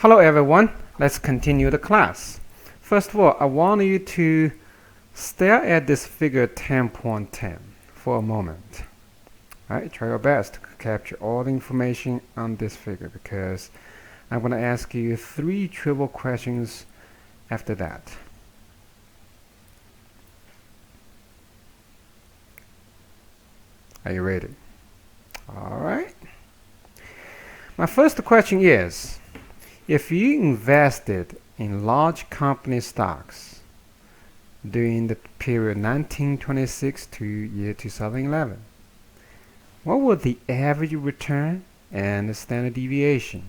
Hello everyone, let's continue the class. First of all, I want you to stare at this figure 10.10 for a moment. Alright, try your best to capture all the information on this figure because I'm going to ask you 3 trivial questions after that. Are you ready? Alright. My first question is, if you invested in large company stocks during the period 1926 to year 2011, what was the average return and the standard deviation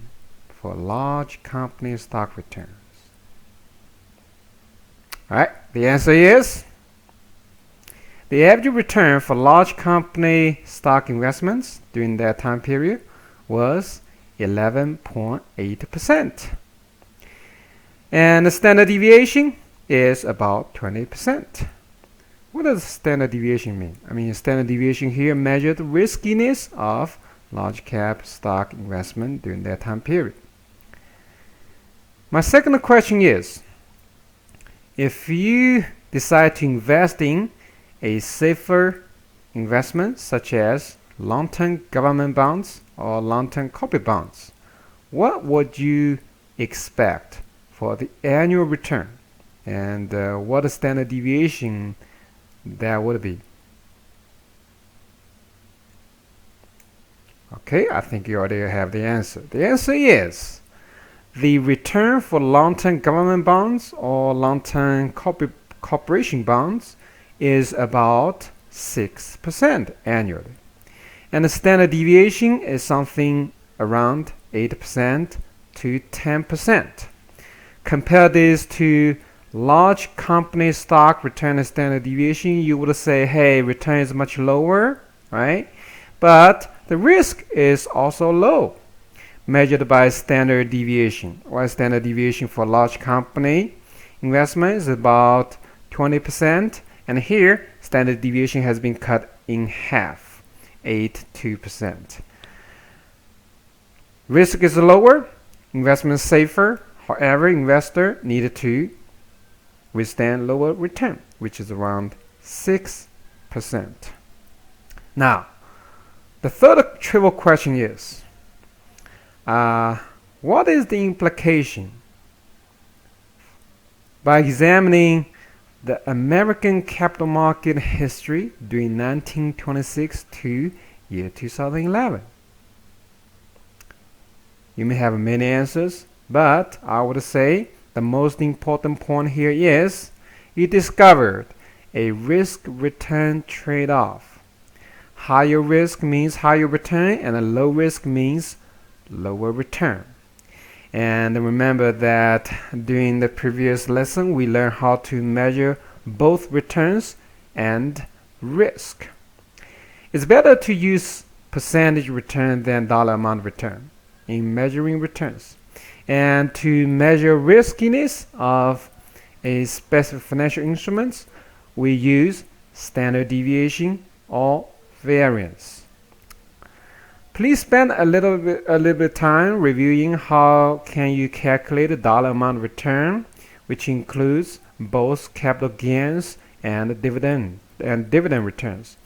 for large company stock returns? Alright, the answer is the average return for large company stock investments during that time period was 11.8%. And the standard deviation is about 20%. What does standard deviation mean? Standard deviation here measures the riskiness of large cap stock investment during that time period. My second question is, if you decide to invest in a safer investment such as long-term government bonds or long-term corporate bonds, what would you expect for the annual return, and what the standard deviation that would be? Okay, I think you already have the answer. The answer is the return for long-term government bonds or long-term corporation bonds is about 6% annually. And the standard deviation is something around 8% to 10%. Compare this to large company stock return and standard deviation, you would say, hey, return is much lower, right? But the risk is also low, measured by standard deviation. While standard deviation for large company investment is about 20%, and here standard deviation has been cut in half. 8.2%. Risk is lower, investment safer. However, investor needed to withstand lower return, which is around 6%. Now, the third trivial question is, what is the implication by examining the American capital market history during 1926 to year 2011? You may have many answers, but I would say the most important point here is you discovered a risk-return trade-off. Higher risk means higher return, and a low risk means lower return. And remember that during the previous lesson, we learned how to measure both returns and risk. It's better to use percentage return than dollar amount return in measuring returns. And to measure riskiness of a specific financial instruments, we use standard deviation or variance. Please spend a little bit time reviewing how can you calculate the dollar amount return, which includes both capital gains and dividend returns.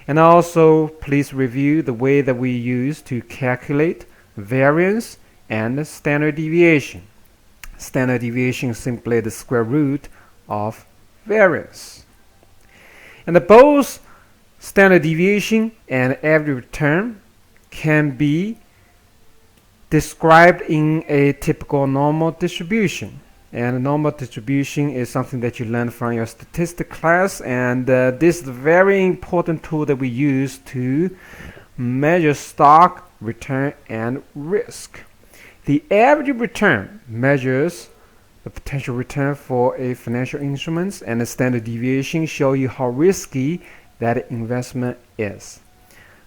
And also, please review the way that we use to calculate variance and standard deviation. Standard deviation is simply the square root of variance. And both standard deviation and average return can be described in a typical normal distribution. And a normal distribution is something that you learned from your statistics class, and this is a very important tool that we use to measure stock return and risk. The average return measures the potential return for a financial instruments, and the standard deviation show you how risky that investment is.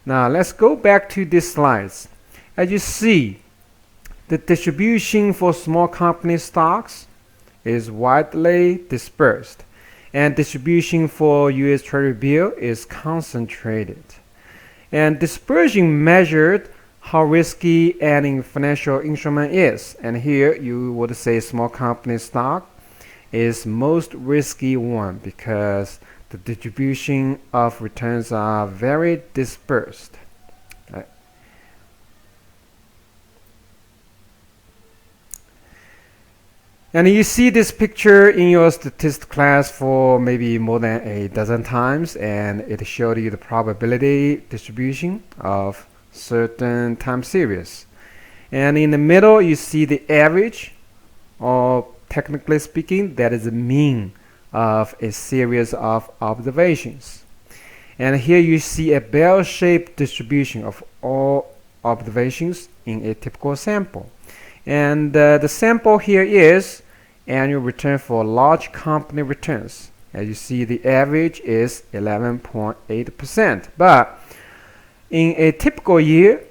Now let's go back to these slides. As you see, the distribution for small company stocks is widely dispersed, and distribution for U.S. Treasury bill is concentrated. And dispersion measured how risky any financial instrument is. And here you would say small company stock is most risky one because the distribution of returns are very dispersed. Right. And you see this picture in your statistics class for maybe more than a dozen times, and it showed you the probability distribution of certain time series. And in the middle, you see the average, or technically speaking, that is the mean of a series of observations. And here you see a bell-shaped distribution of all observations in a typical sample. And the sample here is annual return for large company returns. As you see, the average is 11.8%. But in a typical year,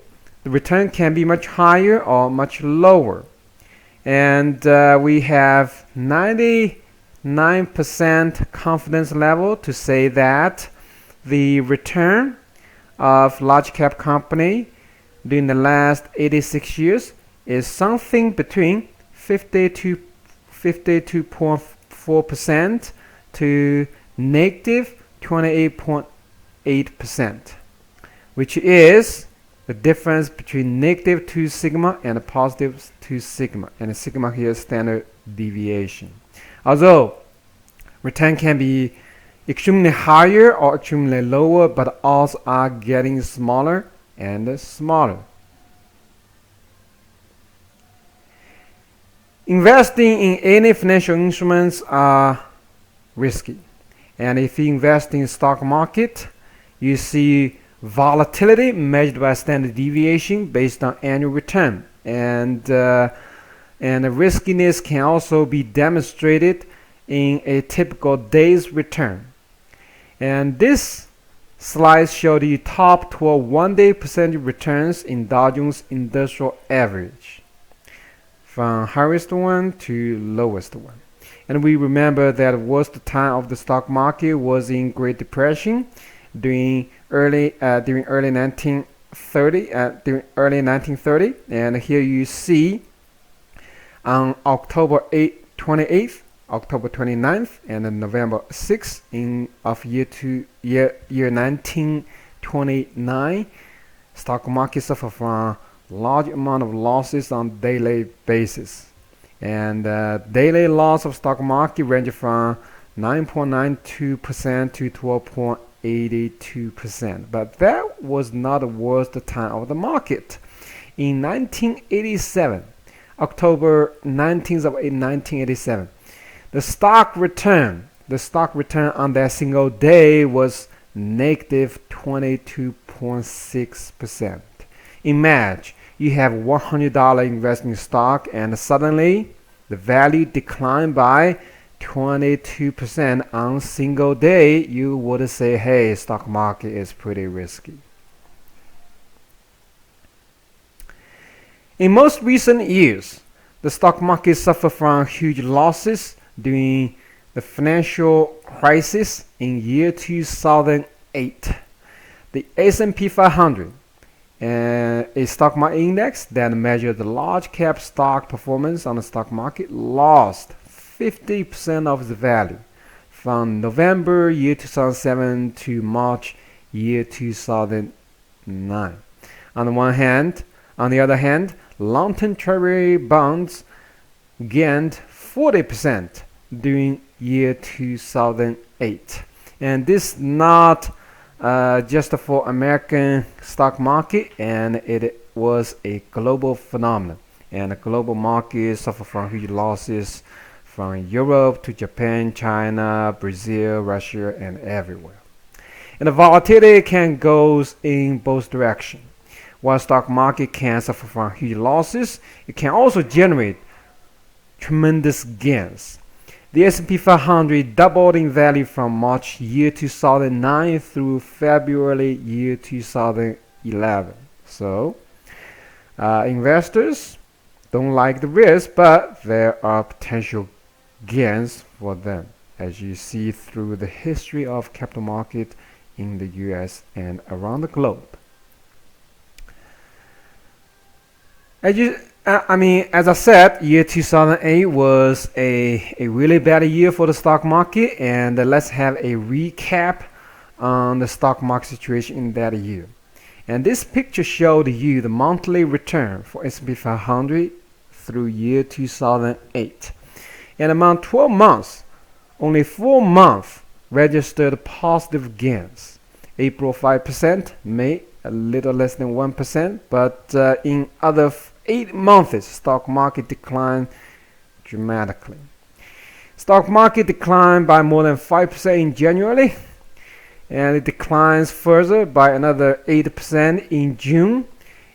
the return can be much higher or much lower. And we have 99% confidence level to say that the return of large cap company during the last 86 years is something between 52.4% to negative 28.8%, which is the difference between negative 2 sigma and a positive 2 sigma. And the sigma here is standard deviation. Although return can be extremely higher or extremely lower, but odds are getting smaller and smaller. Investing in any financial instruments are risky. And if you invest in the stock market, you see volatility measured by standard deviation based on annual return. And the riskiness can also be demonstrated in a typical day's return. And this slide shows the top 12 one-day percentage returns in Dow Jones Industrial Average, from highest one to lowest one. And we remember that the worst time of the stock market was in Great Depression during early 1930. And here you see on October 28th, October 29th, and then November 6th of year 1929, stock market suffered from large amount of losses on daily basis. And daily loss of stock market ranged from 9.92% to 12.82%. But that was not the worst time of the market. In 1987, October 19th of 1987, the stock return on that single day was negative 22.6%. Imagine you have $100 investing in stock, and suddenly the value declined by 22% on single day. You would say, hey, stock market is pretty risky. In most recent years, the stock market suffered from huge losses during the financial crisis in year 2008. The S&P 500, a stock market index that measures the large cap stock performance on the stock market, lost 50% of its value from November year 2007 to March year 2009. On the other hand, long-term treasury bonds gained 40% during year 2008. And this not just for American stock market, and it was a global phenomenon. And the global market suffered from huge losses from Europe to Japan, China, Brazil, Russia, and everywhere. And the volatility can go in both directions. While stock market can suffer from huge losses, it can also generate tremendous gains. The S&P 500 doubled in value from March year 2009 through February year 2011. So, investors don't like the risk, but there are potential gains for them, as you see through the history of capital market in the US and around the globe. As I said, year 2008 was a really bad year for the stock market, and let's have a recap on the stock market situation in that year. And this picture showed you the monthly return for S&P 500 through year 2008. And among 12 months, only 4 months registered positive gains. April 5%, May a little less than 1%, but in other 8 months, stock market declined dramatically. Stock market declined by more than 5% in January, and it declines further by another 8% in June.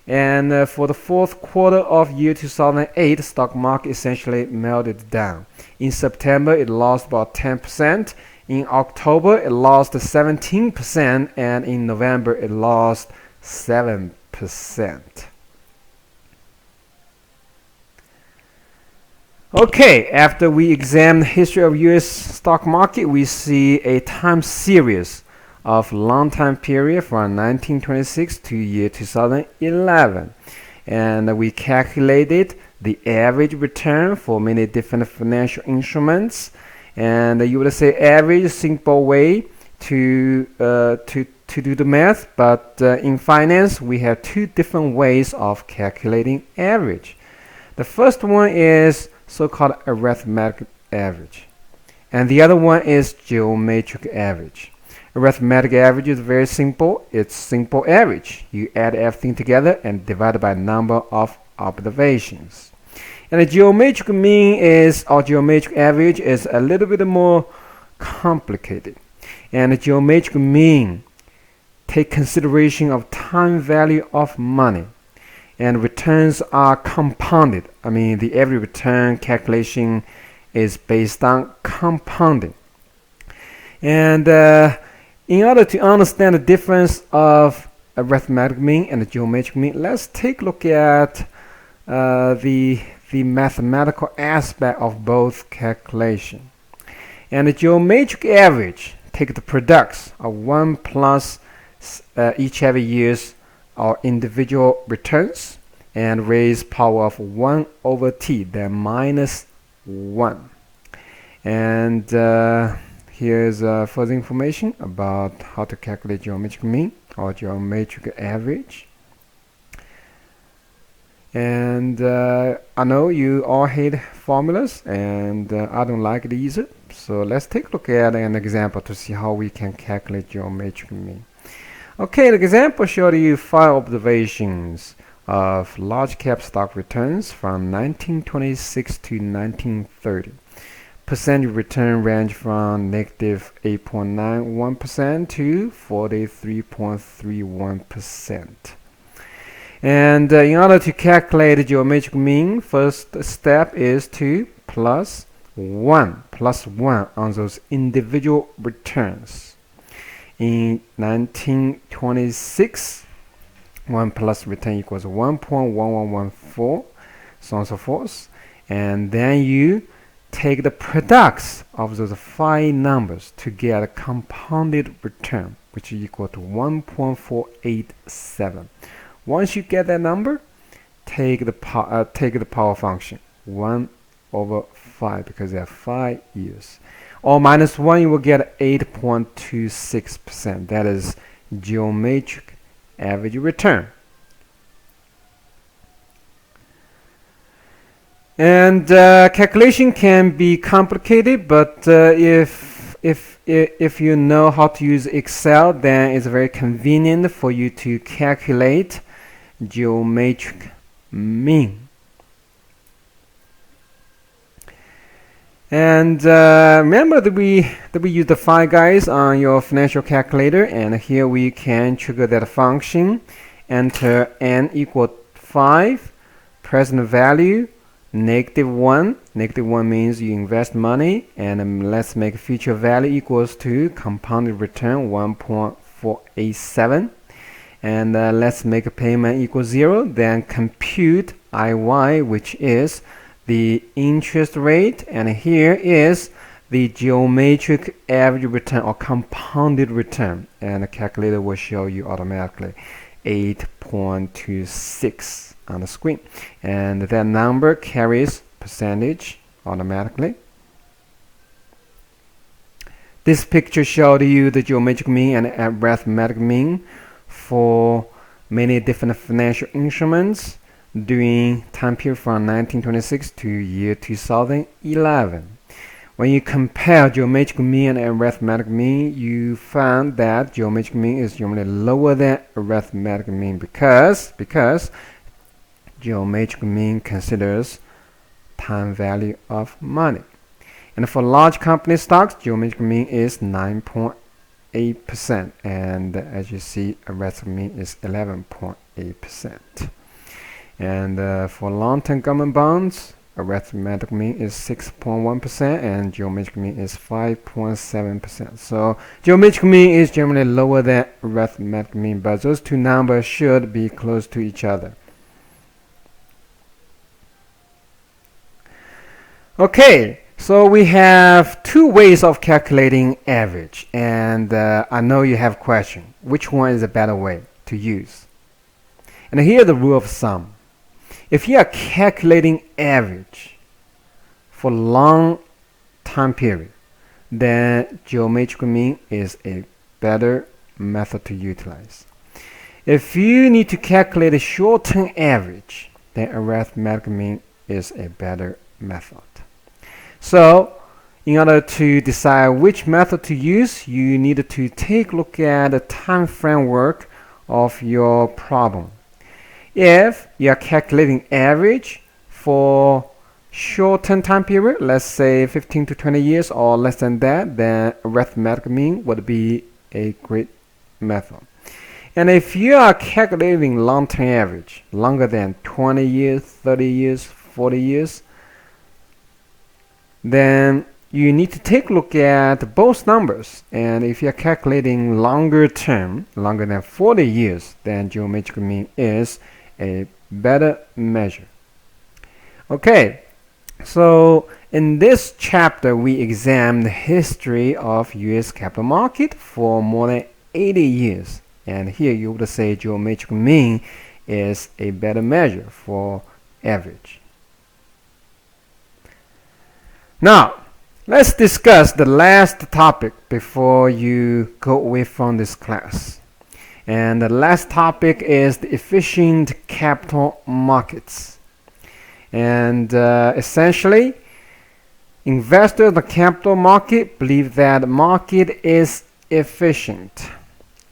And for the fourth quarter of year 2008, the stock market essentially melted down. In September, it lost about 10%. In October, it lost 17%, and in November, it lost 7%. Okay, after we examine the history of U.S. stock market, we see a time series of long time period from 1926 to year 2011. And we calculated the average return for many different financial instruments. And you would say average, simple way to do the math, but in finance we have two different ways of calculating average. The first one is so-called arithmetic average, and the other one is geometric average. Arithmetic average is very simple. It's simple average. You add everything together and divide by number of observations. And the geometric mean is, or geometric average is a little bit more complicated. And the geometric mean take consideration of time value of money, and returns are compounded. The every return calculation is based on compounding. And in order to understand the difference of arithmetic mean and the geometric mean, let's take a look at the mathematical aspect of both calculation. And the geometric average take the products of 1 plus each every year's or individual returns and raise power of 1 over t, then minus 1. And here's further information about how to calculate geometric mean or geometric average. And I know you all hate formulas, and I don't like it either. So let's take a look at an example to see how we can calculate geometric mean. Okay, the example showed you 5 observations of large cap stock returns from 1926 to 1930. Percentage return range from negative 8.91% to 43.31%. And in order to calculate the geometric mean, first step is to plus 1 on those individual returns. In 1926, 1 plus return equals 1.1114, so on and so forth. And then you take the products of those 5 numbers to get a compounded return, which is equal to 1.487. Once you get that number, take the power function 1 over 5 because they have 5 years. Or minus 1, you will get 8.26%. That is geometric average return. And calculation can be complicated, but if you know how to use Excel, then it's very convenient for you to calculate geometric mean. And remember that we use the 5 guys on your financial calculator, and here we can trigger that function. Enter n equal 5, present value -1. -1 means you invest money, and let's make future value equals to compounded return 1.487. And let's make a payment equals 0. Then compute IY, which is the interest rate, and here is the geometric average return or compounded return, and the calculator will show you automatically 8.26%. 11.26 on the screen, and that number carries percentage automatically. This picture showed you the geometric mean and arithmetic mean for many different financial instruments during time period from 1926 to year 2011. When you compare geometric mean and arithmetic mean, you find that geometric mean is generally lower than arithmetic mean because geometric mean considers time value of money. And for large company stocks, geometric mean is 9.8%, and as you see, arithmetic mean is 11.8%. And for long-term government bonds, arithmetic mean is 6.1% and geometric mean is 5.7%. So geometric mean is generally lower than arithmetic mean, but those two numbers should be close to each other. Okay, so we have two ways of calculating average, and I know you have a question. Which one is a better way to use? And here the rule of thumb. If you are calculating average for long time period, then geometric mean is a better method to utilize. If you need to calculate a short-term average, then arithmetic mean is a better method. So, in order to decide which method to use, you need to take a look at the time framework of your problem. If you are calculating average for short-term time period, let's say 15 to 20 years or less than that, then arithmetic mean would be a great method. And if you are calculating long-term average, longer than 20 years, 30 years, 40 years, then you need to take a look at both numbers. And if you're calculating longer term, longer than 40 years, then geometric mean is a better measure. Okay, so in this chapter we examined the history of U.S. capital market for more than 80 years. And here you would say geometric mean is a better measure for average. Now, let's discuss the last topic before you go away from this class. And the last topic is the efficient capital markets. And essentially, investors in the capital market believe that the market is efficient.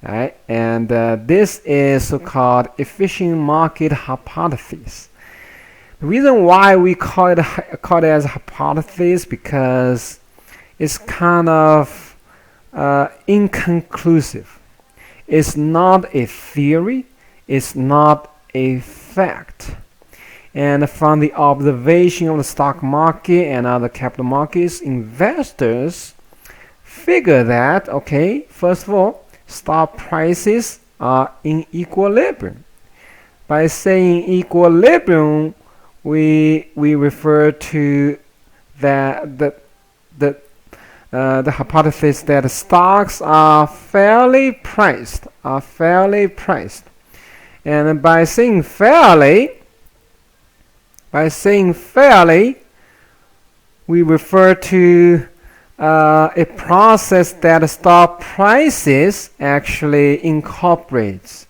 Right? And this is so-called efficient market hypothesis. The reason why we call it as a hypothesis because it's kind of inconclusive. It's not a theory. It's not a fact. And from the observation of the stock market and other capital markets, investors figure that, okay, first of all, stock prices are in equilibrium. By saying equilibrium, we refer to the hypothesis that stocks are fairly priced. And by saying fairly, we refer to a process that stock prices actually incorporates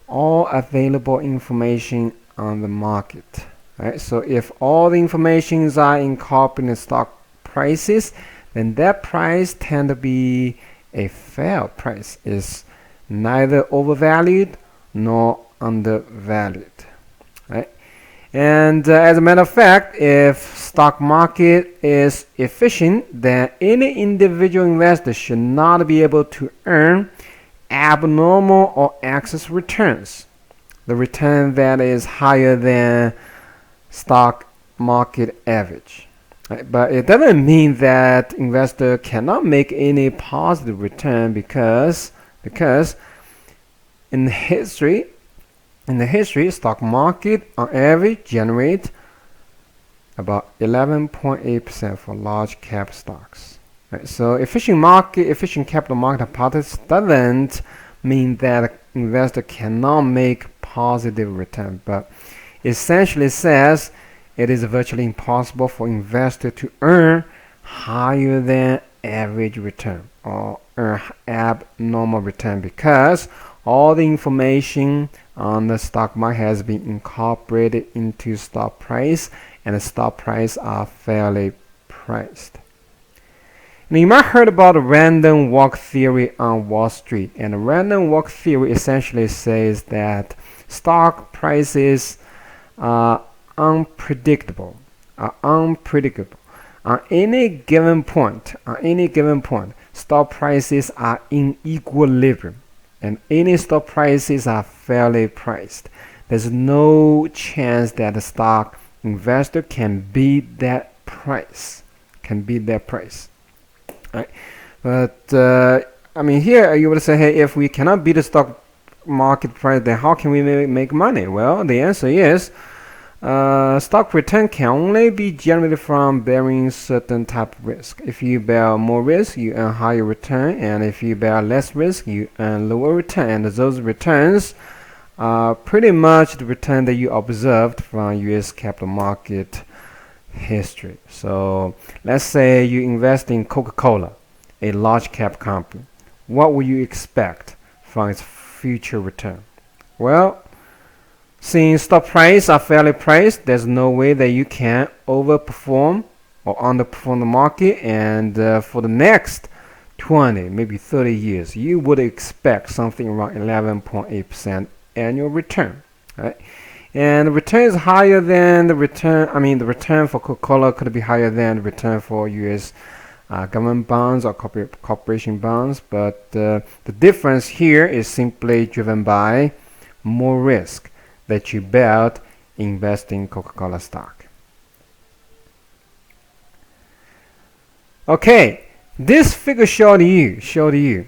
all available information on the market. Right? So if all the informations are incorporated in stock prices, then that price tend to be a fair price. It's neither overvalued nor undervalued. Right? And as a matter of fact, if stock market is efficient, then any individual investor should not be able to earn abnormal or excess returns. The return that is higher than stock market average. Right? But it doesn't mean that investor cannot make any positive return because in the history, stock market on average generate about 11.8% for large cap stocks. Right? So efficient capital market hypothesis doesn't mean that investor cannot make positive return, but essentially says it is virtually impossible for investor to earn higher than average return or earn abnormal return, because all the information on the stock market has been incorporated into stock price, and the stock price are fairly priced. Now, you might have heard about the random walk theory on Wall Street, and the random walk theory essentially says that stock prices are unpredictable. On any given point, stock prices are in equilibrium, and any stock prices are fairly priced. There's no chance that the stock investor can beat that price. Right? But I mean, here you would say, hey, if we cannot beat the stock market price, then how can we make money? Well, the answer is stock return can only be generated from bearing certain type of risk. If you bear more risk, you earn higher return, and if you bear less risk, you earn lower return. And those returns are pretty much the return that you observed from U.S. capital market history. So let's say you invest in Coca-Cola, a large cap company. What would you expect from its future return? Well, since stock prices are fairly priced, there's no way that you can overperform or underperform the market, and for the next 20, maybe 30 years, you would expect something around 11.8% annual return, right? And the return is higher than the return for Coca-Cola could be higher than the return for U.S. Government bonds or corporation bonds, but the difference here is simply driven by more risk that you bear investing in Coca-Cola stock. Okay, this figure showed you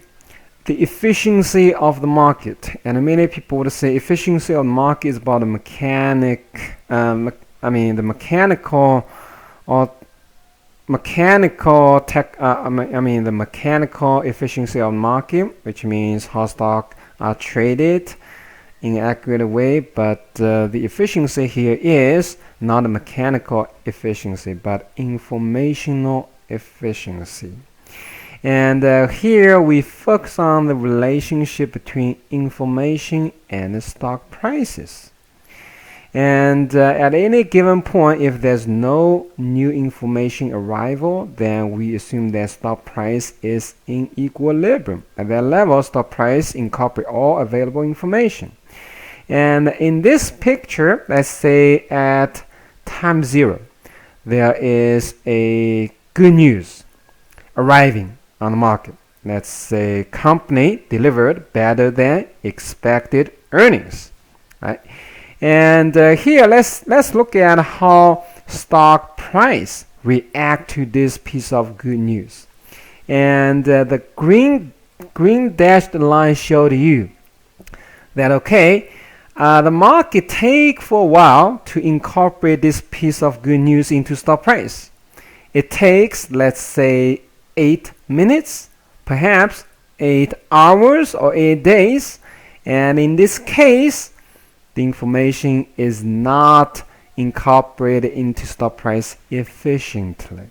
the efficiency of the market, and many people would say efficiency of the market is about the the mechanical efficiency of the market, which means how stock are traded in an accurate way. But the efficiency here is not a mechanical efficiency, but informational efficiency. And here we focus on the relationship between information and the stock prices. And at any given point, if there's no new information arrival, then we assume that stock price is in equilibrium. At that level, stock price incorporate all available information. And in this picture, let's say at time 0, there is a good news arriving on the market. Let's say company delivered better than expected earnings, right? And here let's look at how stock price react to this piece of good news. And the green dashed line showed you that the market take for a while to incorporate this piece of good news into stock price. It takes, let's say, 8 minutes, perhaps 8 hours or 8 days, and in this case the information is not incorporated into stock price efficiently,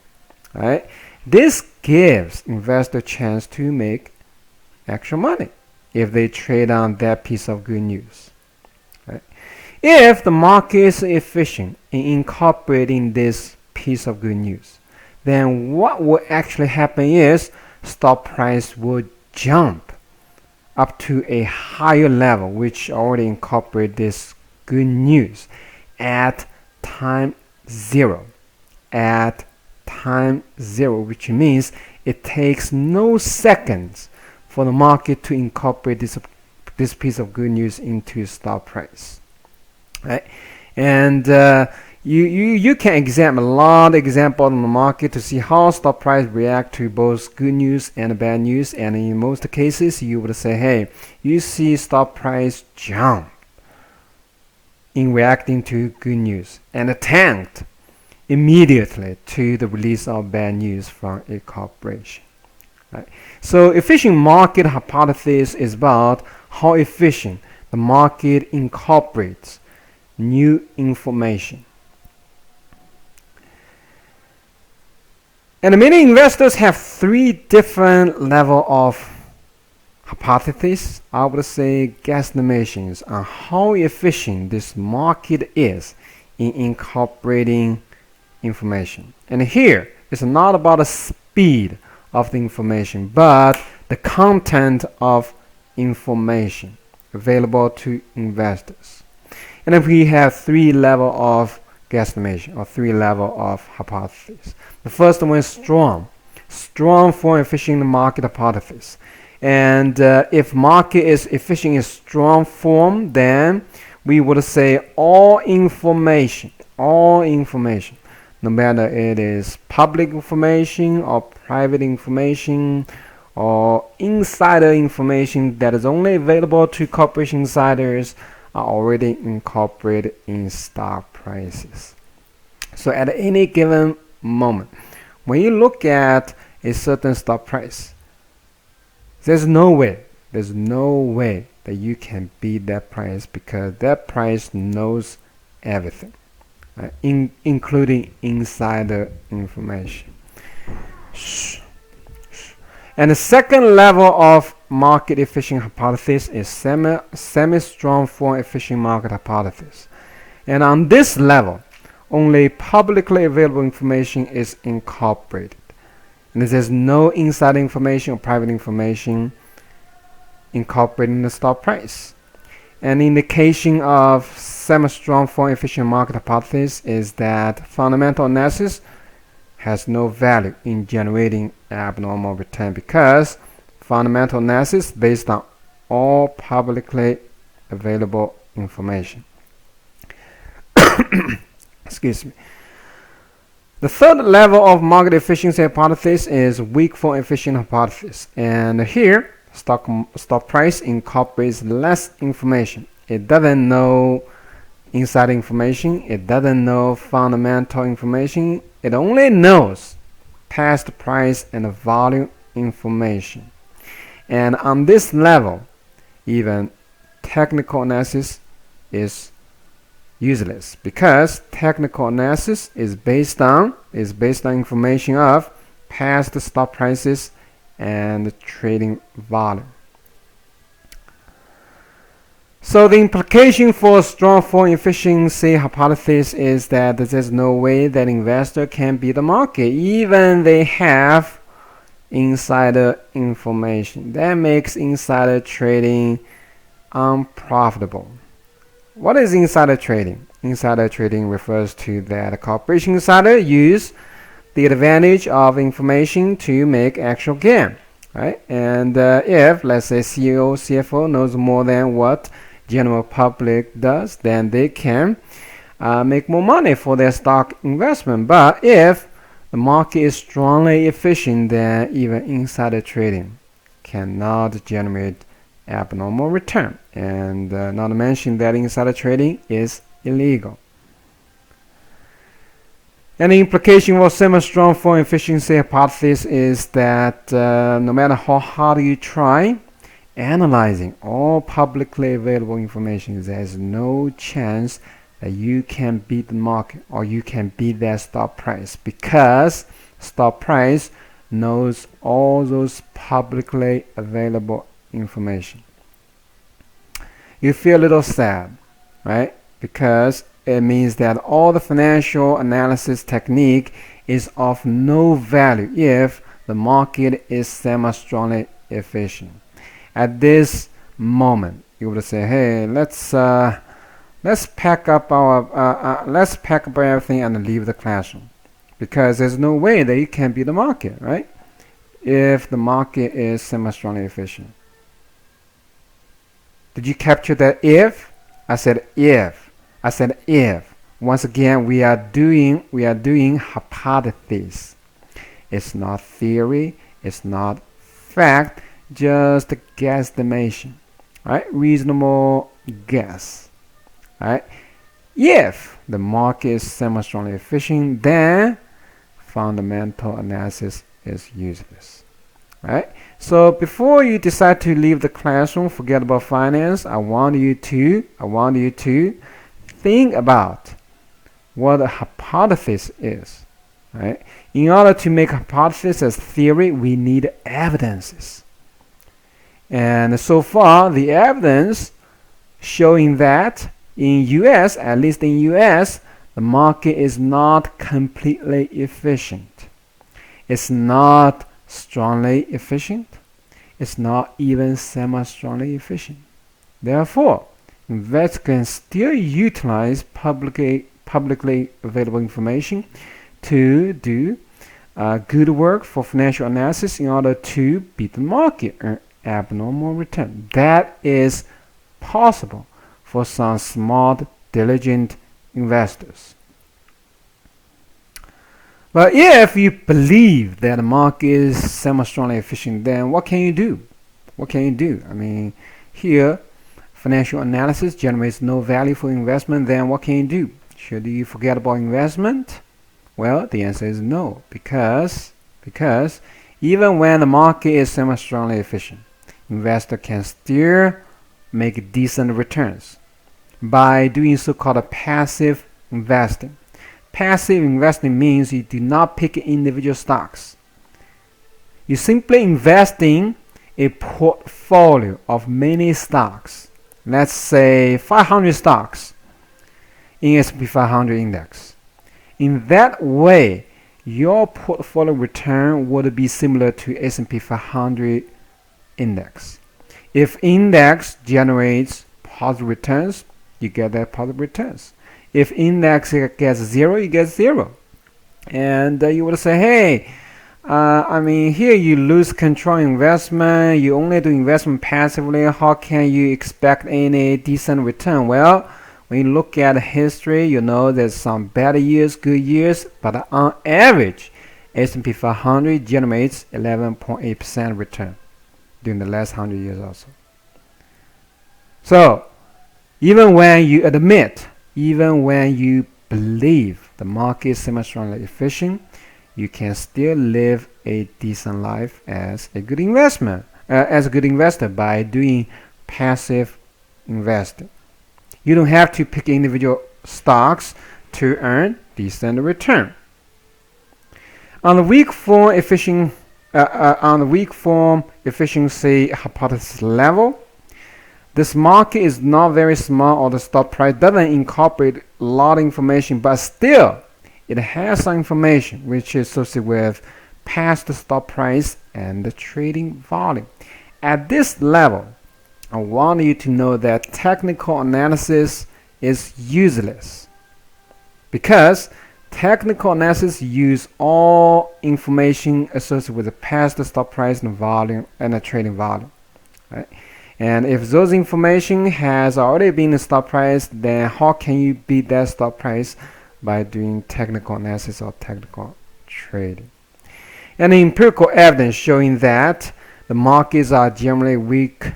right? This gives investor a chance to make extra money if they trade on that piece of good news, right? If the market is efficient in incorporating this piece of good news, then what will actually happen is stock price will jump up to a higher level, which already incorporate this good news at time 0. At time 0, which means it takes no seconds for the market to incorporate this piece of good news into stock price, right? And you can examine a lot of examples on the market to see how stock price react to both good news and bad news. And in most cases, you would say, hey, you see stock price jump in reacting to good news and tanked immediately to the release of bad news from a corporation. Right? So efficient market hypothesis is about how efficient the market incorporates new information. And many investors have three different levels of hypotheses, I would say guesstimations, on how efficient this market is in incorporating information. And here, it's not about the speed of the information, but the content of information available to investors. And if we have three levels of guesstimation or three levels of hypotheses. The first one is strong form efficient market hypothesis. And if market is efficient in strong form, then we would say all information, no matter it is public information or private information or insider information that is only available to corporation insiders, are already incorporated in stock prices. So at any given moment, when you look at a certain stock price, there's no way that you can beat that price, because that price knows everything, right? Including insider information. And the second level of market efficient hypothesis is semi-strong form efficient market hypothesis. And on this level, only publicly available information is incorporated. And there's no inside information or private information incorporated in the stock price. An indication of semi-strong form efficient market hypothesis is that fundamental analysis has no value in generating abnormal return, because fundamental analysis based on all publicly available information. Excuse me. The third level of market efficiency hypothesis is weak form efficient hypothesis. And here, stock price incorporates less information. It doesn't know inside information. It doesn't know fundamental information. It only knows past price and volume information. And on this level, even technical analysis is useless, because technical analysis is based on information of past stock prices and trading volume. So the implication for strong form efficiency hypothesis is that there's no way that investor can beat the market, even they have insider information. That makes insider trading unprofitable. What is insider trading? Insider trading refers to that a corporation insider use the advantage of information to make actual gain, right? And if, let's say, CEO, CFO knows more than what general public does, then they can make more money for their stock investment. But if the market is strongly efficient, then even insider trading cannot generate abnormal return, and not to mention that insider trading is illegal. And the implication for semi-strong form efficiency hypothesis is that no matter how hard you try analyzing all publicly available information, there's no chance that you can beat the market or you can beat that stock price, because stock price knows all those publicly available information. You feel a little sad, right? Because it means that all the financial analysis technique is of no value if the market is semi-strongly efficient. At this moment, you would say, "Hey, let's pack up everything and leave the classroom," because there's no way that you can beat the market, right? If the market is semi-strongly efficient. Did you capture that if? I said if. I said if. Once again, we are doing hypothesis. It's not theory. It's not fact. Just a guesstimation, right? Reasonable guess, right? If the market is semi-strongly efficient, then fundamental analysis is useless. right? So before you decide to leave the classroom, forget about finance, I want you to think about what a hypothesis is, right? In order to make a hypothesis as theory, we need evidences. And so far, the evidence showing that in US, at least in US, the market is not completely efficient. It's not strongly efficient. It's not even semi-strongly efficient. Therefore, investors can still utilize publicly available information to do good work for financial analysis in order to beat the market, earn abnormal return. That is possible for some smart, diligent investors. But if you believe that the market is semi-strongly efficient, then what can you do? What can you do? I mean, here, financial analysis generates no value for investment, then what can you do? Should you forget about investment? Well, the answer is no, because even when the market is semi-strongly efficient, investor can still make decent returns by doing so-called passive investing. Passive investing means you do not pick individual stocks. You simply invest in a portfolio of many stocks. Let's say 500 stocks in S&P 500 index. In that way, your portfolio return would be similar to S&P 500 index. If index generates positive returns, you get that positive returns. If index gets zero, you get zero. And you would say, hey, I mean, here you lose control investment. You only do investment passively. How can you expect any decent return? Well, when you look at history, you know there's some bad years, good years, but on average, S&P 500 generates 11.8% return during the last 100 years also. So, even when you admit, even when you believe the market is semi-strongly efficient, you can still live a decent life as a good investor by doing passive investing. You don't have to pick individual stocks to earn decent return. On the weak form efficiency hypothesis level, this market is not very small, or the stock price doesn't incorporate a lot of information, but still it has some information which is associated with past stock price and the trading volume. At this level, I want you to know that technical analysis is useless, because technical analysis use all information associated with the past stock price and volume and the trading volume, right? And if those information has already been the stock price, then how can you beat that stock price by doing technical analysis or technical trading? And empirical evidence showing that the markets are generally weak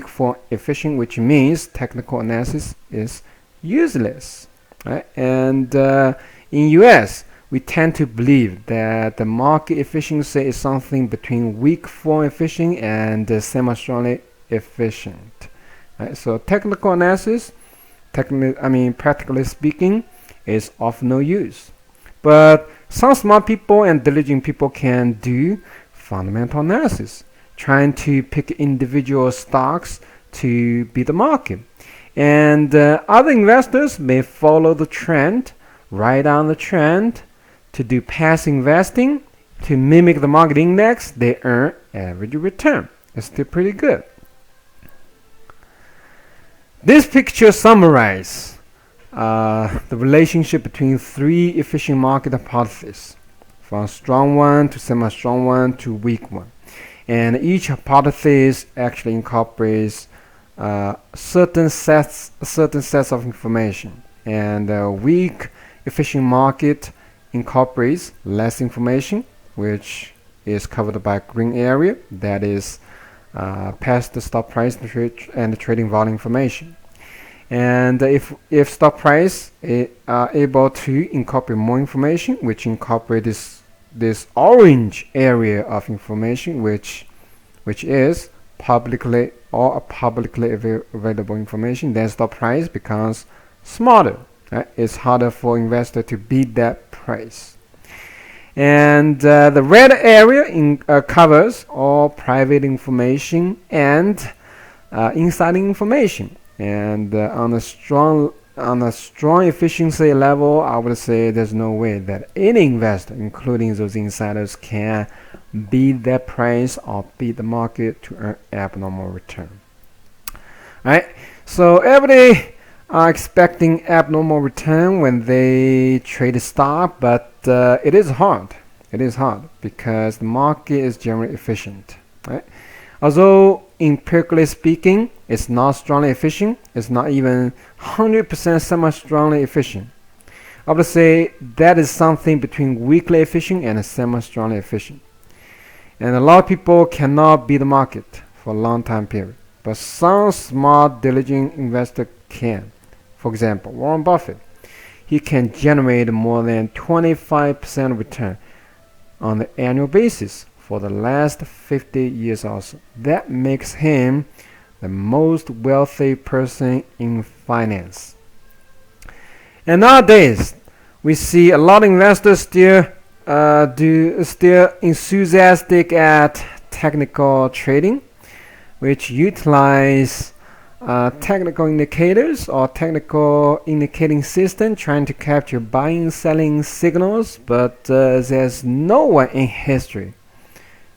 for efficient, which means technical analysis is useless, right? And in US, we tend to believe that the market efficiency is something between weak form efficient and semi-strongly efficient, right? So technical analysis, practically speaking, is of no use. But some smart people and diligent people can do fundamental analysis, trying to pick individual stocks to beat the market. And other investors may follow the trend, ride on the trend, to do passive investing, to mimic the market index. They earn average return. It's still pretty good. This picture summarizes the relationship between three efficient market hypotheses, from strong one to semi-strong one to weak one. And each hypothesis actually incorporates certain sets of information. And a weak efficient market incorporates less information, which is covered by green area, that is past the stock price and the trading volume information. And if stock price are able to incorporate more information, which incorporates this orange area of information, which is publicly available information, then stock price becomes smaller. Right? It's harder for investor to beat that price. And the red area covers all private information and insider information. And on a strong efficiency level, I would say there's no way that any investor, including those insiders, can beat that price or beat the market to earn abnormal return. Right? So everybody are expecting abnormal return when they trade a stock, but it is hard. It is hard because the market is generally efficient. Right? Although empirically speaking, it's not strongly efficient. It's not even 100% semi-strongly efficient. I would say that is something between weakly efficient and semi-strongly efficient. And a lot of people cannot beat the market for a long time period, but some smart, diligent investor can. For example, Warren Buffett, he can generate more than 25% return on the annual basis for the last 50 years also. That makes him the most wealthy person in finance. And nowadays, we see a lot of investors still enthusiastic at technical trading, which utilize technical indicators or technical indicating system trying to capture buying and selling signals, but there's no one in history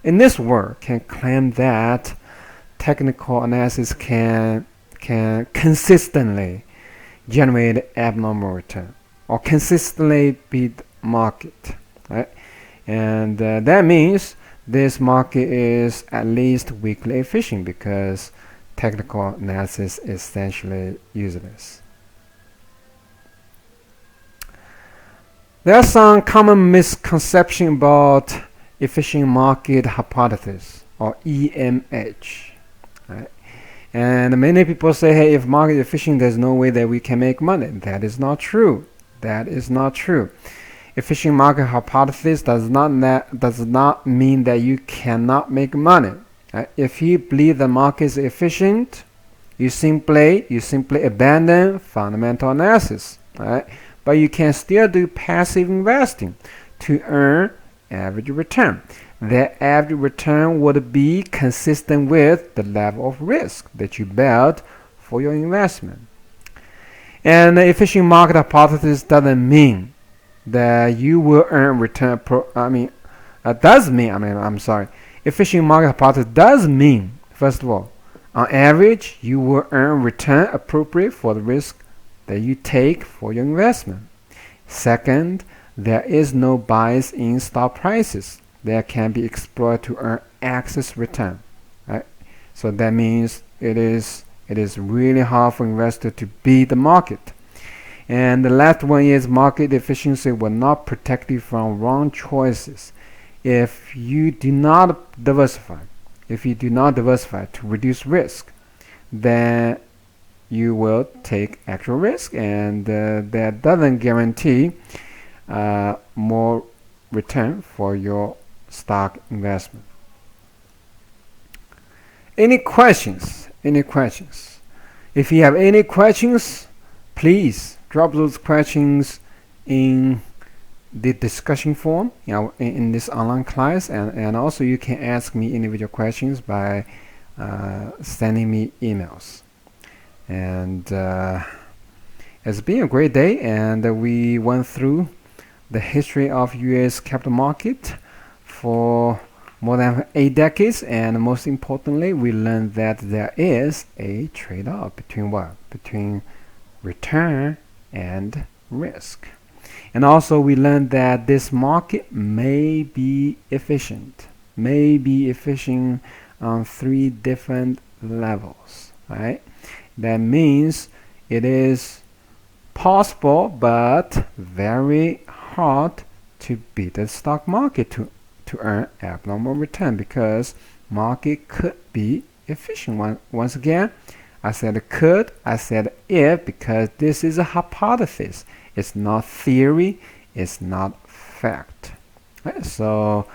in this world can claim that technical analysis can consistently generate abnormal return or consistently beat market, right? And that means this market is at least weakly efficient because technical analysis is essentially useless. There are some common misconceptions about efficient market hypothesis or EMH. Right? And many people say, hey, if market is efficient, there's no way that we can make money. That is not true. That is not true. Efficient market hypothesis does not mean that you cannot make money. Right? If you believe the market is efficient, you simply abandon fundamental analysis. Right? But you can still do passive investing to earn average return. That average return would be consistent with the level of risk that you bear for your investment. And the efficient market hypothesis doesn't mean that you will earn return. Efficient market hypothesis does mean, first of all, on average, you will earn return appropriate for the risk that you take for your investment. Second, there is no bias in stock prices that can be exploited to earn excess return. Right? So that means it is really hard for investors to beat the market. And the last one is market efficiency will not protect you from wrong choices. If you do not diversify to reduce risk, then you will take actual risk, and that doesn't guarantee more return for your stock investment. Any questions? If you have any questions, please drop those questions in the discussion forum, in this online class, and also you can ask me individual questions by sending me emails. And it's been a great day, and we went through the history of U.S. capital market for more than 8 decades, and most importantly, we learned that there is a trade-off between what? Between return and risk. And also we learned that this market may be efficient on 3 different levels, right? That means it is possible but very hard to beat the stock market to earn abnormal return, because market could be efficient. Once again, I said could, I said if, because this is a hypothesis. It's not theory, it's not fact. Right, so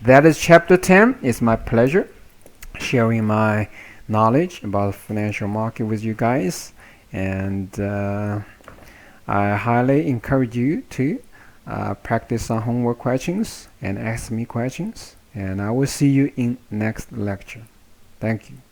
that is chapter 10. It's my pleasure sharing my knowledge about financial market with you guys, and I highly encourage you to practice some homework questions and ask me questions, and I will see you in next lecture. Thank you.